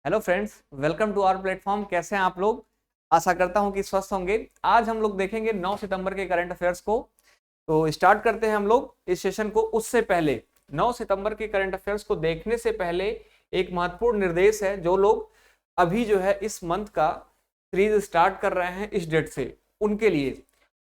Hello friends, welcome to our platform. कैसे हैं आप लोग? आशा करता हूं कि स्वस्थ होंगे। आज हम लोग देखेंगे 9 सितंबर के करंट अफेयर्स को। तो स्टार्ट करते हैं हम लोग इस सेशन को। उससे पहले 9 सितंबर के करंट अफेयर्स को देखने से पहले एक महत्वपूर्ण निर्देश है। जो लोग अभी जो है इस मंथ का सीरीज स्टार्ट कर रहे हैं इस डेट से, उनके लिए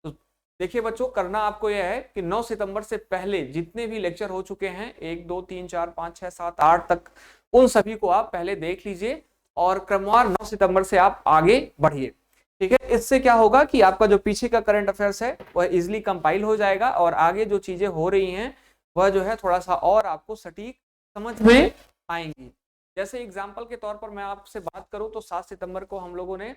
तो देखिए बच्चों, करना आपको यह है कि 9 सितंबर से पहले जितने भी लेक्चर हो चुके हैं 1 2 3 4 5 6 7 8 तक, उन सभी को आप पहले देख लीजिए और क्रमवार 9 सितंबर से आप आगे बढ़िए। ठीक है, इससे क्या होगा कि आपका जो पीछे का करंट अफेयर्स है वह इजिली कंपाइल हो जाएगा और आगे जो चीजें हो रही हैं वह जो है थोड़ा सा और आपको सटीक समझ में आएंगी। जैसे एग्जांपल के तौर पर मैं आपसे बात करूं तो 7 सितंबर को हम लोगों ने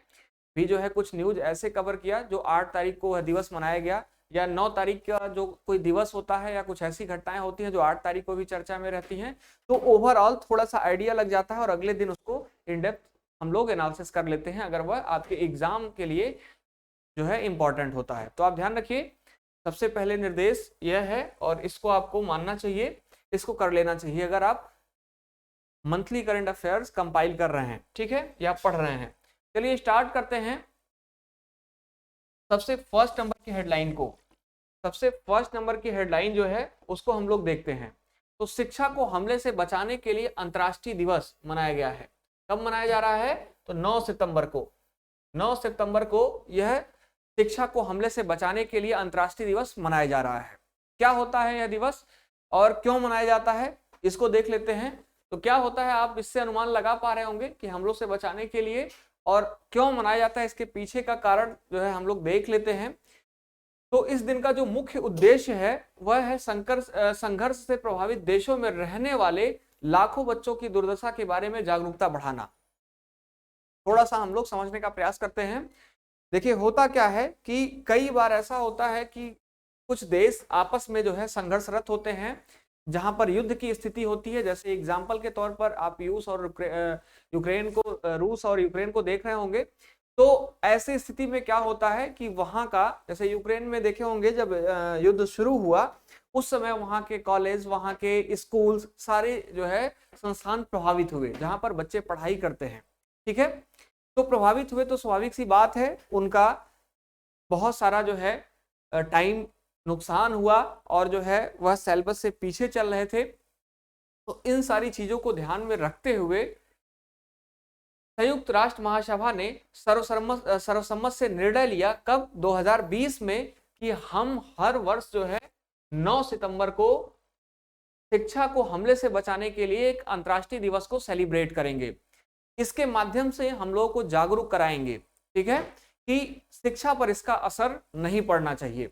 भी जो है कुछ न्यूज ऐसे कवर किया जो 8 तारीख को वह दिवस मनाया गया, या 9 तारीख का जो कोई दिवस होता है या कुछ ऐसी घटनाएं होती हैं जो 8 तारीख को भी चर्चा में रहती हैं। तो ओवरऑल थोड़ा सा आइडिया लग जाता है और अगले दिन उसको इन डेप्थ हम लोग एनालिसिस कर लेते हैं अगर वह आपके एग्जाम के लिए जो है इंपॉर्टेंट होता है। तो आप ध्यान रखिए, सबसे पहले निर्देश यह है और इसको आपको मानना चाहिए, इसको कर लेना चाहिए अगर आप मंथली करंट अफेयर्स कंपाइल कर रहे हैं, ठीक है, या पढ़ रहे हैं। चलिए स्टार्ट करते हैं सबसे फर्स्ट नंबर की हेडलाइन को। सबसे फर्स्ट नंबर की हेडलाइन जो है उसको हम लोग देखते हैं। तो शिक्षा को हमले से बचाने के लिए अंतर्राष्ट्रीय दिवस मनाया गया है। कब मनाया जा रहा है? तो 9 सितंबर को। 9 सितंबर को यह शिक्षा को हमले से बचाने के लिए अंतर्राष्ट्रीय दिवस मनाया जा रहा है। क्या होता है यह दिवस और क्यों मनाया जाता है, इसको देख लेते हैं। तो क्या होता है, आप इससे अनुमान लगा पा रहे होंगे कि हमलों से बचाने के लिए और क्यों मनाया जाता है, इसके पीछे का कारण जो है हम लोग देख लेते हैं। तो इस दिन का जो मुख्य उद्देश्य है वह है संघर्ष से प्रभावित देशों में रहने वाले लाखों बच्चों की दुर्दशा के बारे में जागरूकता बढ़ाना। थोड़ा सा हम लोग समझने का प्रयास करते हैं। देखिए होता क्या है कि कई बार ऐसा होता है कि कुछ देश आपस में जो है संघर्षरत होते हैं, जहां पर युद्ध की स्थिति होती है। जैसे एग्जाम्पल के तौर पर आप रूस और यूक्रेन को देख रहे होंगे। तो ऐसी स्थिति में क्या होता है कि वहां का, जैसे यूक्रेन में देखे होंगे जब युद्ध शुरू हुआ उस समय वहां के कॉलेज, वहां के स्कूल, सारे जो है संस्थान प्रभावित हुए जहां पर बच्चे पढ़ाई करते हैं। ठीक है, तो प्रभावित हुए तो स्वाभाविक सी बात है उनका बहुत सारा जो है टाइम नुकसान हुआ और जो है वह सिलेबस से पीछे चल रहे थे। तो इन सारी चीजों को ध्यान में रखते हुए संयुक्त राष्ट्र महासभा ने सर्वसम्मत से निर्णय लिया कब? 2020 में, कि हम हर वर्ष जो है 9 सितंबर को शिक्षा को हमले से बचाने के लिए एक अंतर्राष्ट्रीय दिवस को सेलिब्रेट करेंगे। इसके माध्यम से हम लोगों को जागरूक कराएंगे, ठीक है, कि शिक्षा पर इसका असर नहीं पड़ना चाहिए।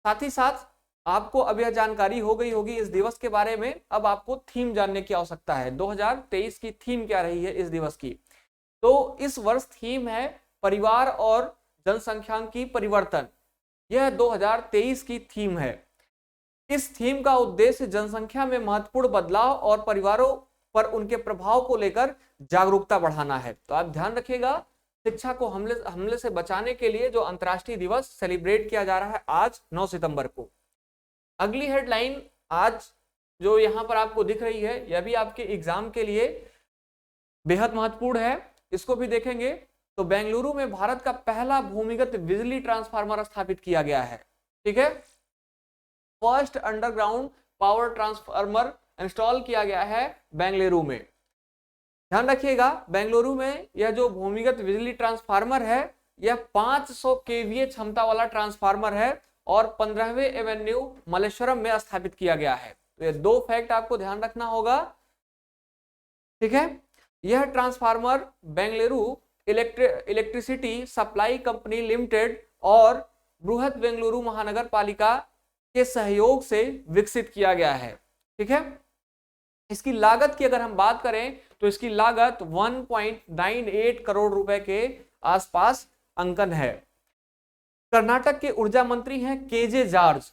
साथ ही साथ आपको अब यह जानकारी हो गई होगी इस दिवस के बारे में। अब आपको थीम जानने की आवश्यकता है। 2023 की थीम क्या रही है इस दिवस की? तो इस वर्ष थीम है परिवार और जनसंख्यांकी परिवर्तन। यह 2023 की थीम है। इस थीम का उद्देश्य जनसंख्या में महत्वपूर्ण बदलाव और परिवारों पर उनके प्रभाव को लेकर जागरूकता बढ़ाना है। तो आप ध्यान रखिएगा, शिक्षा को हमले से बचाने के लिए जो अंतर्राष्ट्रीय दिवस सेलिब्रेट किया जा रहा है आज 9 सितंबर को। अगली हेडलाइन आज जो यहां पर आपको दिख रही है, यह भी आपके एग्जाम के लिए बेहद महत्वपूर्ण है, इसको भी देखेंगे। तो बेंगलुरु में भारत का पहला भूमिगत बिजली ट्रांसफार्मर स्थापित किया गया है। ठीक है, first underground power transformer install किया गया है बेंगलुरु में। ध्यान रखिएगा, बेंगलुरु में यह जो भूमिगत बिजली ट्रांसफार्मर है यह 500 केवीए क्षमता वाला ट्रांसफार्मर है और 15वें एवेन्यू मलेश्वरम में स्थापित किया गया है। तो ये दो फैक्ट आपको ध्यान रखना होगा। ठीक है, यह transformer Bengaluru electricity supply company limited और बृहद बेंगलुरु महानगर पालिका के सहयोग से विकसित किया गया है। ठीक है, इसकी लागत की अगर हम बात करें तो इसकी लागत 1.98 करोड़ रुपए के आसपास अंकन है। कर्नाटक के ऊर्जा मंत्री हैं केजे जॉर्ज।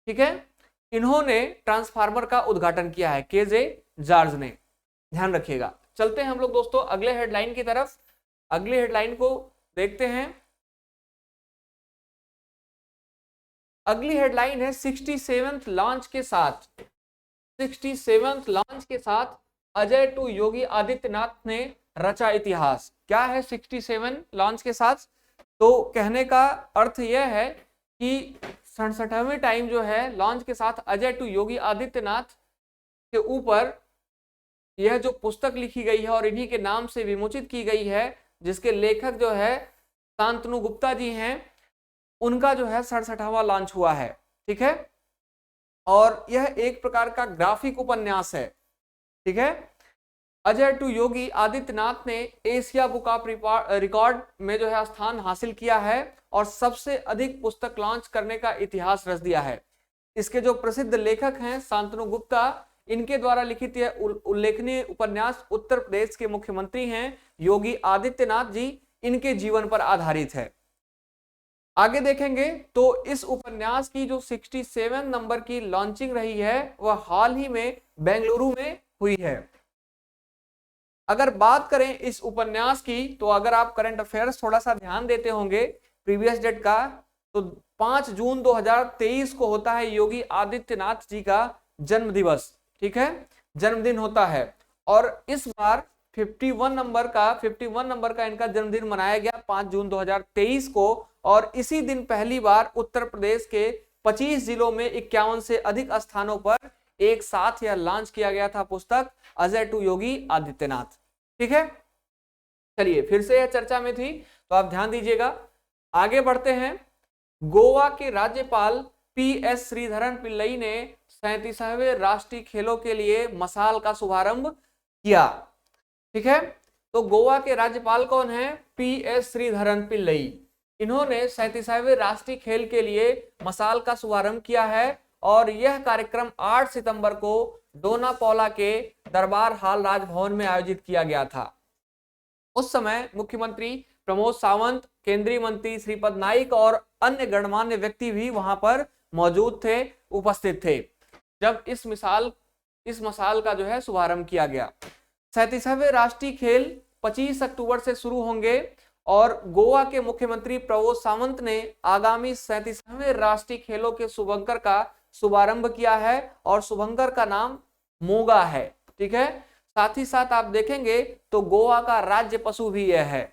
ठीक है, इन्होंने ट्रांसफार्मर का उद्घाटन किया है, केजे जॉर्ज ने। ध्यान रखिएगा। चलते हैं हम लोग दोस्तों अगले हेडलाइन की तरफ। अगली हेडलाइन को देखते हैं। अगली हेडलाइन है 67th लॉन्च के साथ अजय टू योगी आदित्यनाथ ने रचा इतिहास। क्या है 67 लॉन्च के साथ? तो कहने का अर्थ यह है कि 67वें टाइम जो है लॉन्च के साथ अजय टू योगी आदित्यनाथ के ऊपर यह जो पुस्तक लिखी गई है और इन्हीं के नाम से विमोचित की गई है, जिसके लेखक जो है शांतनु गुप्ता जी हैं, उनका जो है 67वां लॉन्च हुआ है। ठीक है, और यह एक प्रकार का ग्राफिक उपन्यास है। ठीक है, अजय टू योगी आदित्यनाथ ने एशिया बुक ऑफ रिकॉर्ड में जो है स्थान हासिल किया है और सबसे अधिक पुस्तक लॉन्च करने का इतिहास रच दिया है। इसके जो प्रसिद्ध लेखक हैं शांतनु गुप्ता, इनके द्वारा लिखित यह उल्लेखनीय उपन्यास उत्तर प्रदेश के मुख्यमंत्री हैं योगी आदित्यनाथ जी, इनके जीवन पर आधारित है। आगे देखेंगे तो इस उपन्यास की जो 67 नंबर की लॉन्चिंग रही है वह हाल ही में बेंगलुरु में हुई है। अगर बात करें इस उपन्यास की, तो अगर आप करंट अफेयर्स थोड़ा सा ध्यान देते होंगे प्रीवियस डेट का, तो 5 जून 2023 को होता है योगी आदित्यनाथ जी का जन्म दिवस। ठीक है, जन्मदिन होता है और इस बार 51 नंबर का इनका जन्मदिन मनाया गया 5 जून 2023 को, और इसी दिन पहली बार उत्तर प्रदेश के 25 जिलों में 51 से अधिक स्थानों पर एक साथ यह लॉन्च किया गया था पुस्तक अजय टू योगी आदित्यनाथ। ठीक है, चलिए फिर से यह चर्चा में थी तो आप ध्यान दीजिएगा। आगे बढ़ते हैं। गोवा के राज्यपाल PS श्रीधरन पिल्लई ने 37वें राष्ट्रीय खेलों के लिए मशाल का शुभारंभ किया। ठीक है, तो गोवा के राज्यपाल कौन है? PS श्रीधरन पिल्लई। इन्होंने 37वें राष्ट्रीय खेल के लिए मशाल का शुभारंभ किया है और यह कार्यक्रम 8 सितंबर को डोनापौला के दरबार हाल राजभवन में आयोजित किया गया था। उस समय मुख्यमंत्री प्रमोद सावंत, केंद्रीय मंत्री श्रीपद नाइक और अन्य गणमान्य व्यक्ति भी वहां पर मौजूद थे, उपस्थित थे जब इस मशाल का जो है शुभारंभ किया गया। 37वें राष्ट्रीय खेल 25 अक्टूबर से शुरू होंगे और गोवा के मुख्यमंत्री प्रमोद सावंत ने आगामी 37वें राष्ट्रीय खेलों के शुभंकर का शुभारंभ किया है और शुभंकर का नाम मोगा है। ठीक है, साथ ही साथ आप देखेंगे तो गोवा का राज्य पशु भी यह है,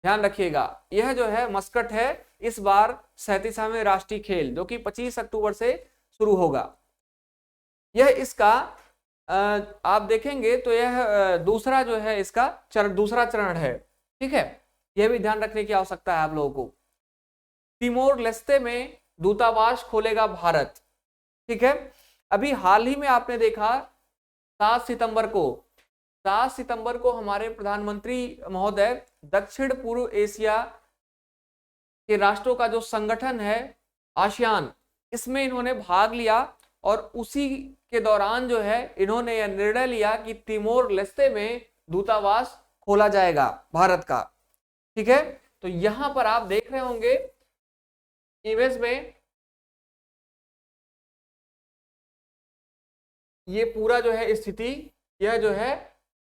ध्यान रखिएगा। यह जो है मस्कट है इस बार 37वें राष्ट्रीय खेल, जो कि 25 अक्टूबर से शुरू होगा। यह इसका आप देखेंगे तो यह दूसरा जो है इसका दूसरा चरण है। ठीक है, यह भी ध्यान रखने की आवश्यकता है आप लोगों को। तिमोर लेस्ते में दूतावास खोलेगा भारत। ठीक है, अभी हाल ही में आपने देखा 7 सितंबर को हमारे प्रधानमंत्री महोदय दक्षिण पूर्व एशिया के राष्ट्रों का जो संगठन है आसियान, इसमें इन्होंने भाग लिया और उसी के दौरान जो है इन्होंने यह निर्णय लिया कि तिमोर लेस्ते में दूतावास खोला जाएगा भारत का। ठीक है, तो यहां पर आप देख रहे होंगे इमेज में ये पूरा जो है स्थिति, यह जो है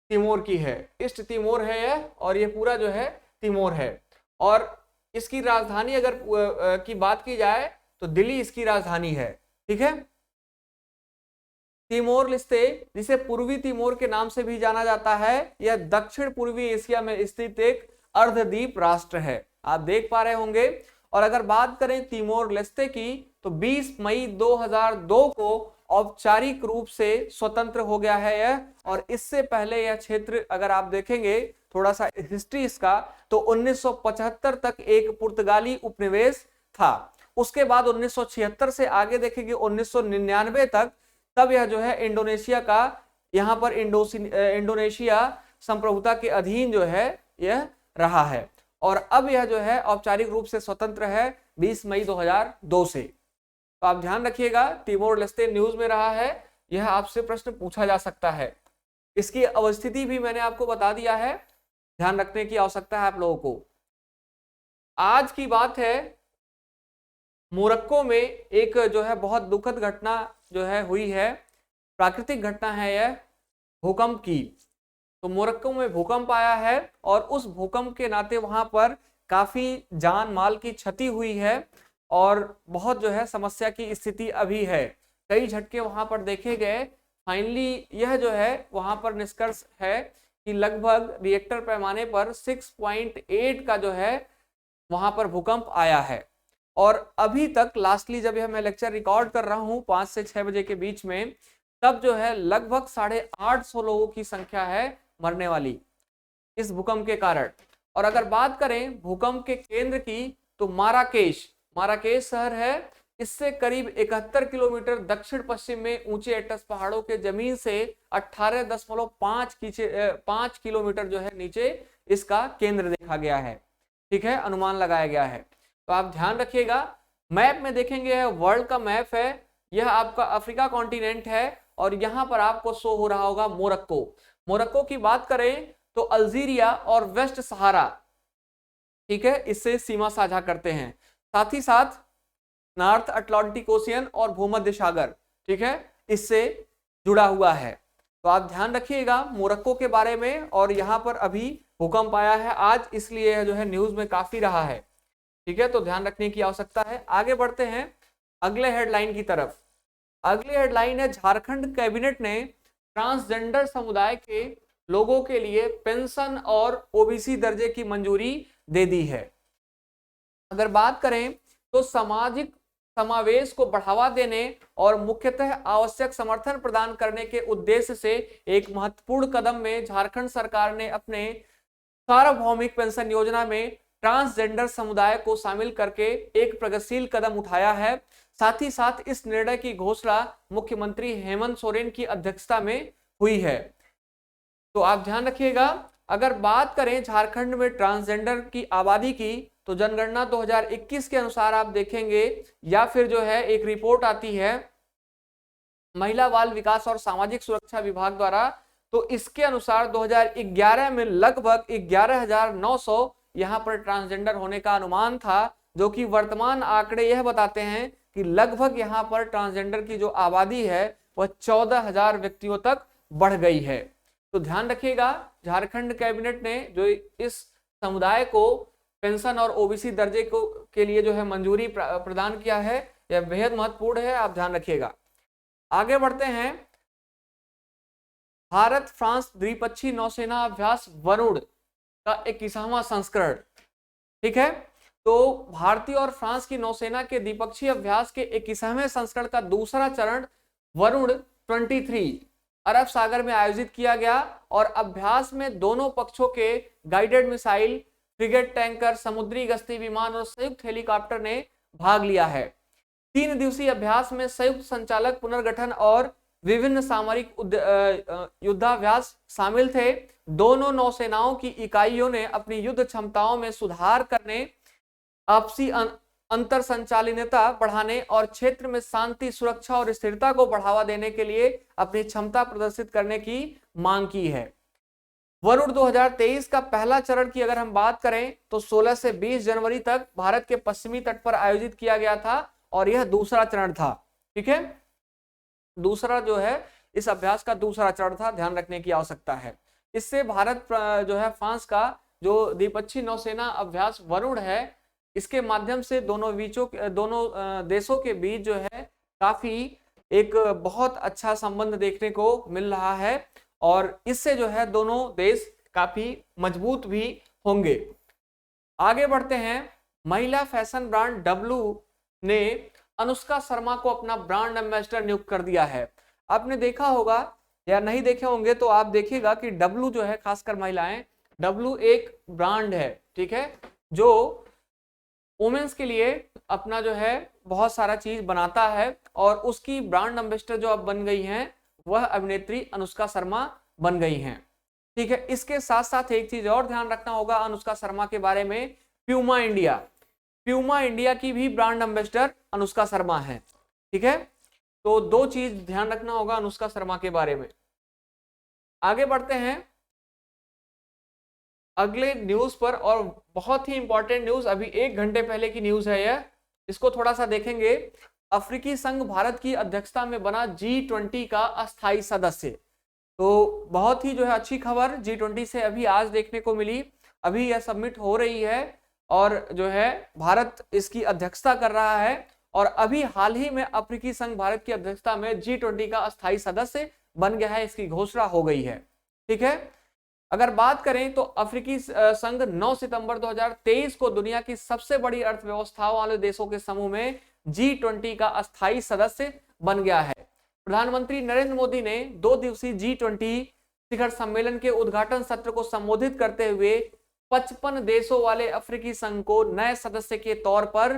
तिमोर की है, ईस्ट तिमोर है यह, और ये पूरा जो है तिमोर है। और इसकी राजधानी अगर की बात की जाए तो दिल्ली इसकी राजधानी है। ठीक है, तिमोर लेस्ते, जिसे पूर्वी तिमोर के नाम से भी जाना जाता है, यह दक्षिण पूर्वी एशिया में स्थित एक अर्धद्वीप राष्ट्र है, आप देख पा रहे होंगे। और अगर बात करें तिमोर लेस्ते की तो 20 मई 2002 को औपचारिक रूप से स्वतंत्र हो गया है यह, और इससे पहले यह क्षेत्र अगर आप देखेंगे थोड़ा सा हिस्ट्री इसका, तो 1975 तक एक पुर्तगाली उपनिवेश था। उसके बाद 1976 से आगे देखेंगे 1999 तक, तब यह जो है इंडोनेशिया का, यहाँ पर इंडोनेशिया संप्रभुता के अधीन जो है यह रहा है, और अब यह जो है औपचारिक रूप से स्वतंत्र है 20 मई 2002 से। तो आप ध्यान रखिएगा, तिमोर लेस्ते न्यूज में रहा है, यह आपसे प्रश्न पूछा जा सकता है। इसकी अवस्थिति भी मैंने आपको बता दिया है, ध्यान रखने की आवश्यकता है आप लोगों को। आज की बात है, मोरक्को में एक जो है बहुत दुखद घटना जो है हुई है, प्राकृतिक घटना है यह, भूकंप की। तो मोरक्को में भूकंप आया है और उस भूकंप के नाते वहां पर काफी जान माल की क्षति हुई है और बहुत जो है समस्या की स्थिति अभी है, कई झटके वहां पर देखे गए। फाइनली यह जो है वहां पर निष्कर्ष है कि लगभग रिएक्टर पैमाने पर 6.8 का जो है वहां पर भूकंप आया है। और अभी तक लास्टली जब यह मैं लेक्चर रिकॉर्ड कर रहा हूं 5 से 6 बजे के बीच में, तब जो है लगभग 850 लोगों की संख्या है मरने वाली इस भूकंप के कारण। और अगर बात करें भूकंप के केंद्र की, तो माराकेश शहर है, इससे करीब 71 किलोमीटर दक्षिण पश्चिम में ऊंचे एटलस पहाड़ों के जमीन से 18.5 किलोमीटर जो है नीचे इसका केंद्र देखा गया है। ठीक है, अनुमान लगाया गया है। तो आप ध्यान रखिएगा, मैप में देखेंगे वर्ल्ड का मैप है, यह आपका अफ्रीका कॉन्टिनेंट है और यहां पर आपको शो हो रहा होगा मोरक्को की बात करें तो अल्जीरिया और वेस्ट सहारा, ठीक है, इससे सीमा साझा करते हैं। साथ ही साथ नॉर्थ अटलांटिक ओशियन और भूमध्य सागर, ठीक है, इससे जुड़ा हुआ है। तो आप ध्यान रखिएगा मोरक्को के बारे में। और यहां पर अभी भूकंप आया है आज, इसलिए जो है न्यूज में काफी रहा है। ठीक है, तो ध्यान रखने की आवश्यकता है। आगे बढ़ते हैं अगले हेडलाइन की तरफ। अगली हेडलाइन है, झारखंड कैबिनेट ने ट्रांसजेंडर समुदाय के लोगों के लिए पेंशन और ओबीसी दर्जे की मंजूरी दे दी है। अगर बात करें तो सामाजिक समावेश को बढ़ावा देने और मुख्यतः आवश्यक समर्थन प्रदान करने के उद्देश्य से एक महत्वपूर्ण कदम में झारखंड सरकार ने अपने सार्वभौमिक पेंशन योजना में ट्रांसजेंडर समुदाय को शामिल करके एक प्रगतिशील कदम उठाया है। साथ ही साथ इस निर्णय की घोषणा मुख्यमंत्री हेमंत सोरेन की अध्यक्षता में हुई है। तो आप ध्यान रखिएगा, अगर बात करें झारखंड में ट्रांसजेंडर की आबादी की, तो जनगणना 2021 के अनुसार आप देखेंगे, या फिर जो है एक रिपोर्ट आती है महिला बाल विकास और सामाजिक सुरक्षा विभाग द्वारा, तो इसके अनुसार 2011 में लगभग 11,900 यहां पर ट्रांसजेंडर होने का अनुमान था, जो कि वर्तमान आंकड़े यह बताते हैं कि लगभग यहां पर ट्रांसजेंडर की जो आबादी है वह 14,000 व्यक्तियों तक बढ़ गई है। तो ध्यान रखिएगा, झारखंड कैबिनेट ने जो इस समुदाय को पेंशन और ओबीसी दर्जे को के लिए जो है मंजूरी प्रदान किया है, यह बेहद महत्वपूर्ण है, आप ध्यान रखिएगा। आगे बढ़ते हैं, भारत फ्रांस द्विपक्षीय नौसेना अभ्यास वरुण का 21वां संस्करण। ठीक है, तो भारतीय और फ्रांस की नौसेना के द्विपक्षीय अभ्यास के 21वें संस्करण का दूसरा चरण वरुण 23 अरब सागर में आयोजित किया गया और अभ्यास में दोनों पक्षों के गाइडेड मिसाइल, फ्रिगेट, टैंकर, समुद्री गश्ती विमान और संयुक्त हेलीकॉप्टर ने भाग लिया है। 3 दिवसीय अभ्यास में संयुक्त संचालक पुनर्गठन और विभिन्न सामरिक युद्धाभ्यास शामिल थे। दोनों नौसेनाओं की इकाइयों ने अपनी युद्ध क्षमताओं में सुधार करने, आपसी अंतर संचालनता बढ़ाने और क्षेत्र में शांति, सुरक्षा और स्थिरता को बढ़ावा देने के लिए अपनी क्षमता प्रदर्शित करने की मांग की है। वरुण 2023 का पहला चरण की अगर हम बात करें तो 16 से 20 जनवरी तक भारत के पश्चिमी तट पर आयोजित किया गया था और यह दूसरा चरण था। ठीक है, दूसरा जो है इस अभ्यास का दूसरा चरण था, ध्यान रखने की आवश्यकता है। इससे भारत जो है फ्रांस का जो द्विपक्षीय नौसेना अभ्यास वरुण है, इसके माध्यम से दोनों देशों के बीच जो है काफी एक बहुत अच्छा संबंध देखने को मिल रहा है और इससे जो है दोनों देश काफी मजबूत भी होंगे। आगे बढ़ते हैं, महिला फैशन ब्रांड डब्लू ने अनुष्का शर्मा को अपना ब्रांड एम्बेसडर नियुक्त कर दिया है। आपने देखा होगा या नहीं देखे होंगे तो आप देखिएगा कि डब्लू जो है, खासकर महिलाएं, डब्लू एक ब्रांड है, ठीक है, जो वुमेन्स के लिए अपना जो है बहुत सारा चीज बनाता है और उसकी ब्रांड एम्बेसडर जो अब बन गई हैं वह अभिनेत्री अनुष्का शर्मा बन गई हैं। ठीक है, इसके साथ साथ एक चीज और ध्यान रखना होगा अनुष्का शर्मा के बारे में, प्यूमा इंडिया की भी ब्रांड एम्बेसडर अनुष्का शर्मा है। ठीक है, तो 2 चीज ध्यान रखना होगा अनुष्का शर्मा के बारे में। आगे बढ़ते हैं अगले न्यूज पर, और बहुत ही इंपॉर्टेंट न्यूज, अभी 1 घंटे पहले की न्यूज है यह, इसको थोड़ा सा देखेंगे। अफ्रीकी संघ भारत की अध्यक्षता में बना G20 का अस्थायी सदस्य। तो बहुत ही जो है अच्छी खबर G20 से अभी आज देखने को मिली, अभी यह सबमिट हो रही है और जो है भारत इसकी अध्यक्षता कर रहा है और अभी हाल ही में अफ्रीकी संघ भारत की अध्यक्षता में G20 का अस्थायी सदस्य बन गया है, इसकी घोषणा हो गई है। ठीक है, अगर बात करें तो अफ्रीकी संघ 9 सितंबर 2023 को दुनिया की सबसे बड़ी अर्थव्यवस्थाओं वाले देशों के समूह में G20 का अस्थायी सदस्य बन गया है। प्रधानमंत्री नरेंद्र मोदी ने 2 दिवसीय G20 शिखर सम्मेलन के उद्घाटन सत्र को संबोधित करते हुए 55 देशों वाले अफ्रीकी संघ को नए सदस्य के तौर पर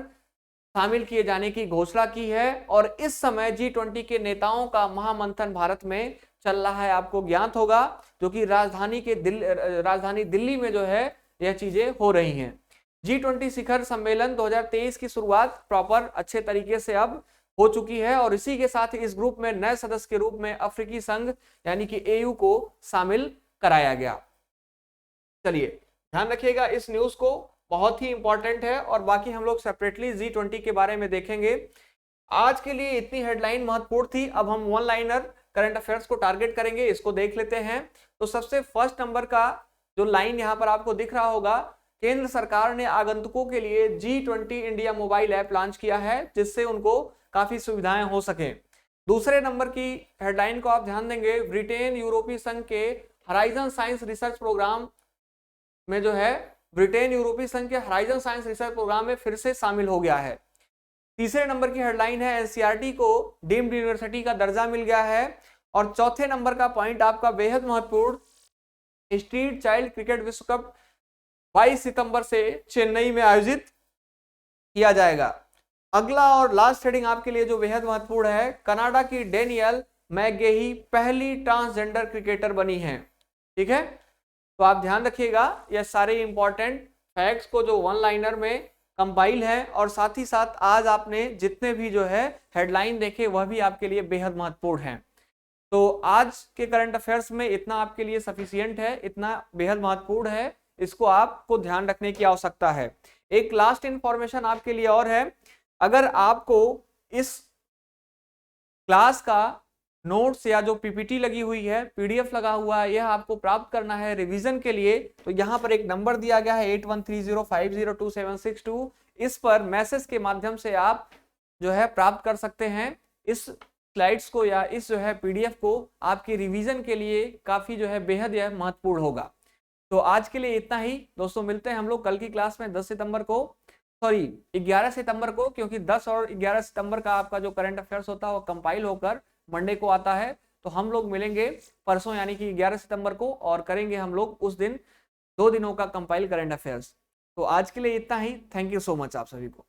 शामिल किए जाने की घोषणा की है और इस समय G20 के नेताओं का महामंथन भारत में चल रहा है, आपको ज्ञात होगा, जो कि राजधानी दिल्ली में जो है यह चीजें हो रही हैं। G20 शिखर सम्मेलन 2023 की शुरुआत प्रॉपर अच्छे तरीके से अब हो चुकी है और इसी के साथ इस ग्रुप में नए सदस्य के रूप में अफ्रीकी संघ यानी कि AU को शामिल कराया गया। चलिए ध्यान रखिएगा इस न्यूज को, बहुत ही इंपॉर्टेंट है और बाकी हम लोग सेपरेटली G20 के बारे में देखेंगे। आज के लिए इतनी हेडलाइन महत्वपूर्ण थी। अब हम वन लाइनर करंट अफेयर्स को टारगेट करेंगे, इसको देख लेते हैं। तो सबसे फर्स्ट नंबर का जो लाइन यहां पर आपको दिख रहा होगा, केंद्र सरकार ने आगंतुकों के लिए G20 India mobile app launch किया है जिससे उनको काफी सुविधाएं हो सके। दूसरे नंबर की हेडलाइन को आप ध्यान देंगे, ब्रिटेन यूरोपीय संघ के हराइजन साइंस रिसर्च प्रोग्राम में जो है ब्रिटेन यूरोपीय संघ के हराइजन साइंस रिसर्च प्रोग्राम में फिर से शामिल हो गया है। तीसरे नंबर की हेडलाइन है एनसीईआरटी को डीम्ड यूनिवर्सिटी का दर्जा मिल गया है। और चौथे नंबर का पॉइंट आपका बेहद महत्वपूर्ण, स्ट्रीट चाइल्ड क्रिकेट विश्व कप 22 सितंबर से चेन्नई में आयोजित किया जाएगा। अगला और लास्ट हेडिंग आपके लिए जो बेहद महत्वपूर्ण है, कनाडा की डेनियल मैकगेही पहली ट्रांसजेंडर क्रिकेटर बनी है। ठीक है, तो आप ध्यान रखिएगा यह सारे इंपॉर्टेंट फैक्ट्स को जो वन लाइनर में कंपाइल है और साथ ही साथ आज आपने जितने भी जो है हेडलाइन देखे वह भी आपके लिए बेहद महत्वपूर्ण है। तो आज के करंट अफेयर्स में इतना आपके लिए सफिशियंट है, इतना बेहद महत्वपूर्ण है, इसको आपको ध्यान रखने की आवश्यकता है। एक लास्ट इंफॉर्मेशन आपके लिए और है, अगर आपको इस क्लास का नोट्स या जो पीपीटी लगी हुई है, पीडीएफ लगा हुआ है, यह आपको प्राप्त करना है रिवीजन के लिए, तो यहाँ पर एक नंबर दिया गया है 8130502762, इस पर मैसेज के माध्यम से आप जो है प्राप्त कर सकते हैं इस स्लाइड्स को या इस जो है पीडीएफ को, आपकी रिवीजन के लिए काफी जो है बेहद यह महत्वपूर्ण होगा। तो आज के लिए इतना ही दोस्तों, मिलते हैं हम लोग कल की क्लास में 11 सितंबर को, क्योंकि 10 और 11 सितंबर का आपका जो करंट अफेयर्स होता है वो कंपाइल होकर मंडे को आता है। तो हम लोग मिलेंगे परसों यानी कि 11 सितंबर को और करेंगे हम लोग उस दिन 2 दिनों का कंपाइल करंट अफेयर्स। तो आज के लिए इतना ही, थैंक यू सो मच आप सभी को।